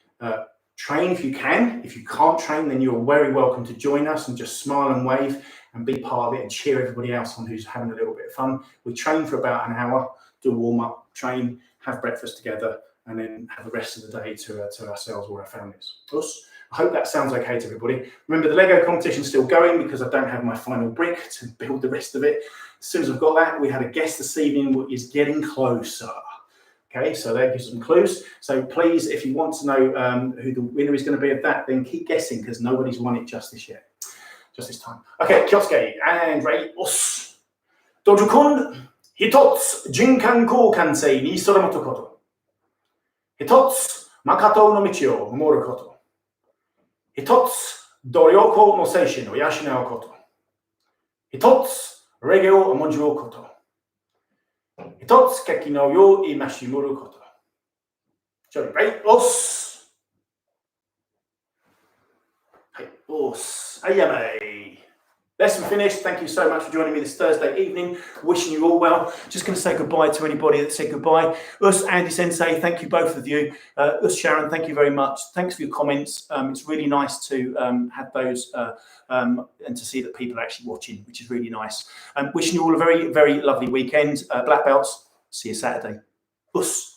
Train if you can. If you can't train, then you're very welcome to join us and just smile and wave and be part of it and cheer everybody else on who's having a little bit of fun. We train for about an hour, do a warm up, train, have breakfast together, and then have the rest of the day to ourselves or our families. I hope that sounds okay to everybody. Remember, the Lego competition's still going because I don't have my final brick to build the rest of it. As soon as I've got that, we had a guest this evening who is getting closer. Okay, so that gives some clues. So please, if you want to know who the winner is going to be of that, then keep guessing because nobody's won it just this time. Okay, Kyosuke and Rei Os. Dojo-kun, hitotsu jinkan koukansei ni soromoto koto. Hitotsu makato no michi o momoru koto. Hitotsu doryoko no seishin o yashinau koto. Hitotsu rege o omonju koto. Hitotsu keki no yo imashimuru koto. So, right, os. Hey, os. Ayame. Lesson finished. Thank you so much for joining me this Thursday evening. Wishing you all well. Just going to say goodbye to anybody that said goodbye. Us, Andy Sensei, thank you both of you. Us, Sharon, thank you very much. Thanks for your comments. It's really nice to have those and to see that people are actually watching, which is really nice. Wishing you all a very, very lovely weekend. Black belts. See you Saturday. Us.